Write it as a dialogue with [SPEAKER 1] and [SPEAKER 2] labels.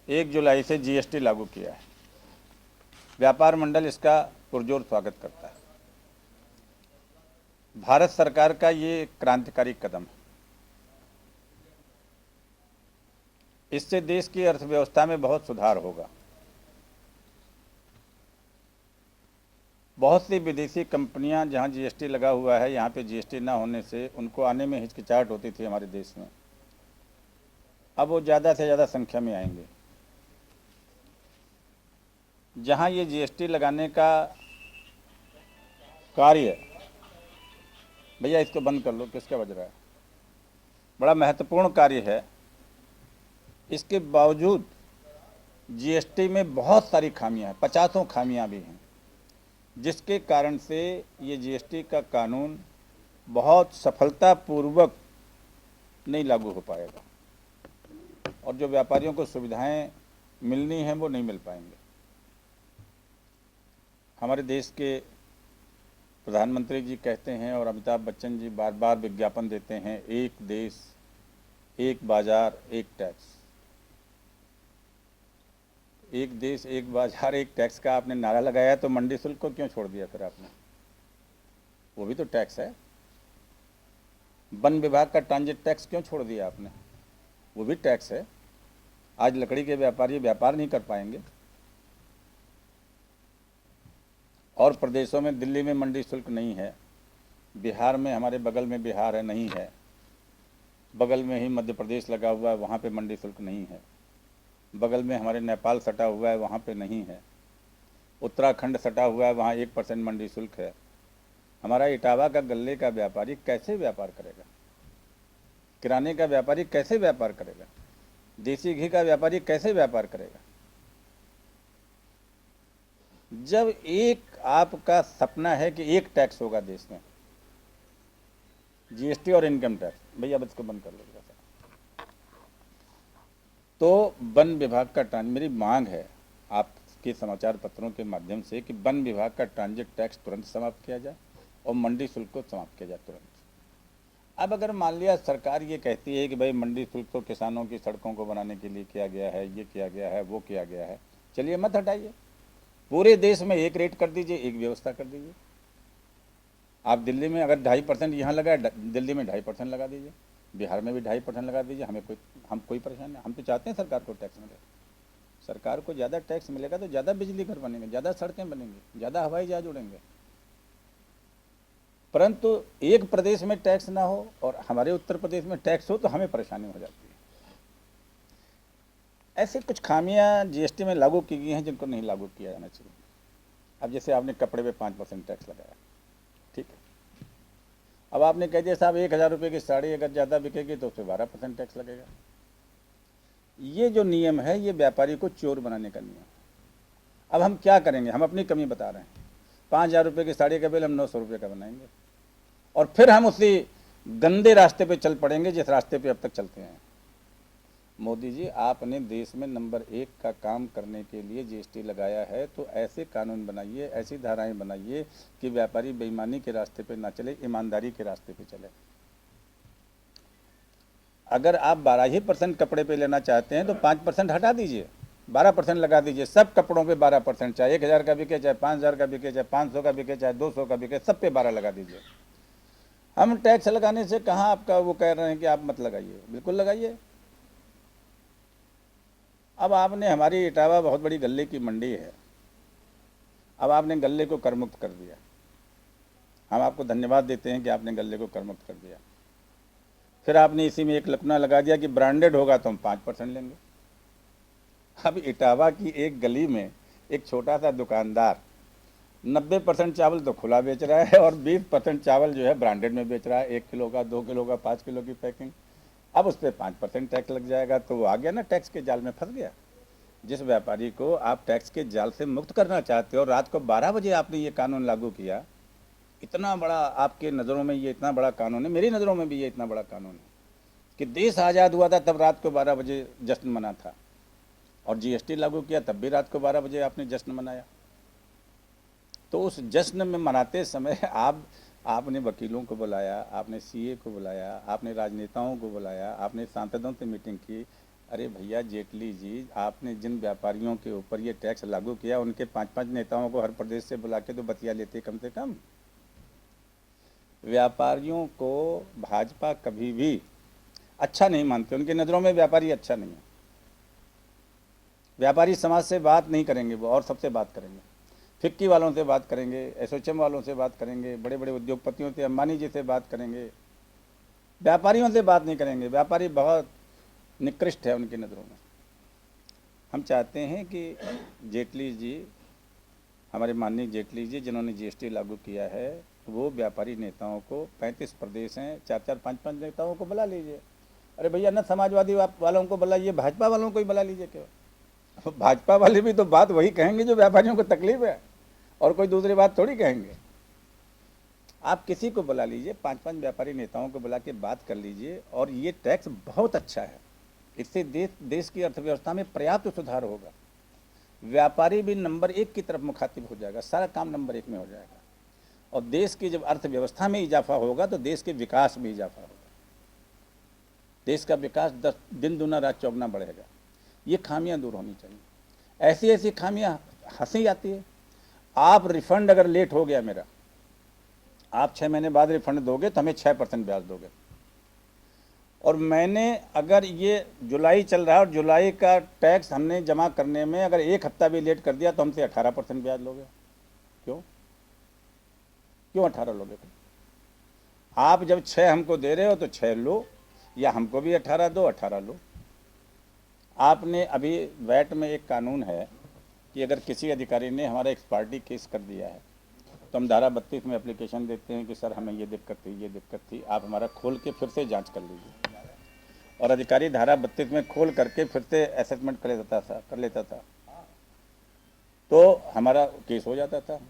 [SPEAKER 1] 1 जुलाई से जीएसटी लागू किया है। व्यापार मंडल इसका पुरजोर स्वागत करता है। भारत सरकार का ये क्रांतिकारी कदम है। इससे देश की अर्थव्यवस्था में बहुत सुधार होगा। बहुत सी विदेशी कंपनियां जहां जीएसटी लगा हुआ है, यहां पे जीएसटी ना होने से उनको आने में हिचकिचाहट होती थी हमारे देश में। अब वो ज़्यादा से ज़्यादा संख्या में आएंगे। जहां ये जीएसटी लगाने का कार्य, भैया इसको बंद कर लो, किसका बज रहा है, बड़ा महत्वपूर्ण कार्य है। इसके बावजूद जीएसटी में बहुत सारी खामियां हैं, 50 खामियां भी हैं, जिसके कारण से ये जीएसटी का कानून बहुत सफलतापूर्वक नहीं लागू हो पाएगा और जो व्यापारियों को सुविधाएं मिलनी हैं वो नहीं मिल पाएंगे। हमारे देश के प्रधानमंत्री जी कहते हैं और अमिताभ बच्चन जी बार बार विज्ञापन देते हैं, एक देश एक बाजार एक टैक्स। एक देश एक बाजार एक टैक्स का आपने नारा लगाया तो मंडी शुल्क को क्यों छोड़ दिया फिर आपने? वो भी तो टैक्स है। वन विभाग का ट्रांजिट टैक्स क्यों छोड़ दिया आपने? वो भी टैक्स है। आज लकड़ी के व्यापारी व्यापार नहीं कर पाएंगे। और प्रदेशों में, दिल्ली में मंडी शुल्क नहीं है, बिहार में, हमारे बगल में बिहार है, नहीं है, बगल में ही मध्य प्रदेश लगा हुआ है, वहाँ पे मंडी शुल्क नहीं है, बगल में हमारे नेपाल सटा हुआ है, वहाँ पे नहीं है, उत्तराखंड सटा हुआ है, वहाँ 1% मंडी शुल्क है। हमारा इटावा का गल्ले का व्यापारी कैसे व्यापार करेगा? किराने का व्यापारी कैसे व्यापार करेगा? देसी घी का व्यापारी कैसे व्यापार करेगा? जब एक आपका सपना है कि एक टैक्स होगा देश में, जीएसटी और इनकम टैक्स, भैया अब इसको बंद कर लो। तो वन विभाग का मेरी मांग है आपके समाचार पत्रों के माध्यम से कि वन विभाग का ट्रांजिट टैक्स तुरंत समाप्त किया जाए और मंडी शुल्क को समाप्त किया जाए तुरंत। अब अगर मान लिया सरकार ये कहती है कि भाई मंडी शुल्क तो किसानों की सड़कों को बनाने के लिए किया गया है, ये किया गया है, वो किया गया है, चलिए मत हटाइए, पूरे देश में एक रेट कर दीजिए, एक व्यवस्था कर दीजिए। आप दिल्ली में अगर 2.5% यहाँ लगा, दिल्ली में 2.5% लगा दीजिए, बिहार में भी 2.5% लगा दीजिए। हम कोई परेशान नहीं। हम तो चाहते हैं सरकार को टैक्स मिले। सरकार को ज़्यादा टैक्स मिलेगा तो ज़्यादा बिजली घर बनेंगे, ज़्यादा सड़कें बनेंगी, ज़्यादा हवाई जहाज उड़ेंगे। परंतु एक प्रदेश में टैक्स ना हो और हमारे उत्तर प्रदेश में टैक्स हो तो हमें परेशानी हो जाती है। ऐसे कुछ खामियां जीएसटी में लागू की गई हैं जिनको नहीं लागू किया जाना चाहिए। अब जैसे आपने कपड़े पे 5% टैक्स लगाया, ठीक है, अब आपने कह दिया साहब 1,000 रुपये की साड़ी अगर ज़्यादा बिकेगी तो उस पर 12% टैक्स लगेगा। ये जो नियम है ये व्यापारी को चोर बनाने का नियम। अब हम क्या करेंगे? हम अपनी कमी बता रहे हैं। 5,000 रुपये की साड़ी का बिल हम 900 रुपये का बनाएंगे और फिर हम उसी गंदे रास्ते पे चल पड़ेंगे जिस रास्ते पे अब तक चलते हैं। मोदी जी, आपने देश में नंबर 1 का काम करने के लिए जीएसटी लगाया है तो ऐसे कानून बनाइए, ऐसी धाराएं बनाइए कि व्यापारी बेईमानी के रास्ते पे ना चले, ईमानदारी के रास्ते पे चले। अगर आप 12% कपड़े पे लेना चाहते हैं तो 5% हटा दीजिए, 12% लगा दीजिए सब कपड़ों पे 12%, चाहे 1,000 का बिके, चाहे 5,000 का बिके, चाहे 500 का बिके, चाहे 200 का बिके, सब पे 12 लगा दीजिए। हम टैक्स लगाने से कहाँ आपका वो कह रहे हैं कि आप मत लगाइए, बिल्कुल लगाइए। अब आपने, हमारी इटावा बहुत बड़ी गल्ले की मंडी है, अब आपने गल्ले को करमुक्त कर दिया। हम आपको धन्यवाद देते हैं कि आपने गल्ले को करमुक्त कर दिया। फिर आपने इसी में एक लपना लगा दिया कि ब्रांडेड होगा तो हम 5% लेंगे। अब इटावा की एक गली में एक छोटा सा दुकानदार 90% चावल तो खुला बेच रहा है और 20% चावल जो है ब्रांडेड में बेच रहा है, 1 किलो का, 2 किलो का, 5 किलो की पैकिंग। अब उस पर 5% टैक्स लग जाएगा तो वो आ गया ना, टैक्स के जाल में फंस गया। जिस व्यापारी को आप टैक्स के जाल से मुक्त करना चाहते हो, रात को 12 बजे आपने ये कानून लागू किया। इतना बड़ा आपके नज़रों में ये इतना बड़ा कानून है, मेरी नज़रों में भी ये इतना बड़ा कानून है कि देश आज़ाद हुआ था तब रात को 12 बजे जश्न मना था और जीएसटी लागू किया तब भी रात को 12 बजे आपने जश्न मनाया। तो उस जश्न में मनाते समय आपने वकीलों को बुलाया, आपने सीए को बुलाया, आपने राजनेताओं को बुलाया, आपने सांसदों से मीटिंग की, अरे भैया जेटली जी, आपने जिन व्यापारियों के ऊपर ये टैक्स लागू किया उनके 5-5 नेताओं को हर प्रदेश से बुला के तो बतिया लेते कम से कम। व्यापारियों को भाजपा कभी भी अच्छा नहीं मानते, उनकी नज़रों में व्यापारी अच्छा नहीं है। व्यापारी समाज से बात नहीं करेंगे वो, और सबसे बात करेंगे, फिक्की वालों से बात करेंगे, एसोचैम वालों से बात करेंगे, बड़े बड़े उद्योगपतियों से, अंबानी जी से बात करेंगे, व्यापारियों से बात नहीं करेंगे। व्यापारी बहुत निकृष्ट है उनकी नज़रों में। हम चाहते हैं कि जेटली जी, हमारे माननीय जेटली जी जिन्होंने जीएसटी लागू किया है, वो व्यापारी नेताओं को, 35 प्रदेश हैं, 4-4 5-5 नेताओं को बुला लीजिए। अरे भैया, न समाजवादी वालों को बुलाइए, भाजपा वालों को ही बुला लीजिए। क्यों? भाजपा वाले भी तो बात वही कहेंगे जो व्यापारियों को तकलीफ है, और कोई दूसरी बात थोड़ी कहेंगे। आप किसी को बुला लीजिए, 5-5 व्यापारी नेताओं को बुला के बात कर लीजिए, और ये टैक्स बहुत अच्छा है। इससे देश की अर्थव्यवस्था में पर्याप्त सुधार होगा। व्यापारी भी नंबर 1 की तरफ मुखातिब हो जाएगा, सारा काम नंबर 1 में हो जाएगा, और देश की जब अर्थव्यवस्था में इजाफा होगा तो देश के विकास में इजाफा होगा। देश का विकास 10 दिन दूना रात चौगुना बढ़ेगा। ये खामियां दूर होनी चाहिए। ऐसी ऐसी खामियां, हंसी आती है। आप रिफंड अगर लेट हो गया मेरा, आप 6 महीने बाद रिफंड दोगे तो हमें 6% ब्याज दोगे, और मैंने अगर ये जुलाई चल रहा है और जुलाई का टैक्स हमने जमा करने में अगर 1 हफ्ता भी लेट कर दिया तो हमसे 18% ब्याज लोगे। क्यों क्यों 18 लोगे? आप जब 6 हमको दे रहे हो तो 6 लो, या हमको भी 18 दो, 18 लो। आपने अभी वैट में एक कानून है कि अगर किसी अधिकारी ने हमारा एक्सपार्टी केस कर दिया है तो हम धारा 32 में एप्लीकेशन देते हैं कि सर हमें ये दिक्कत थी, आप हमारा खोल के फिर से जांच कर लीजिए, और अधिकारी धारा 32 में खोल करके फिर से असेसमेंट कर लेता था, तो हमारा केस हो जाता था।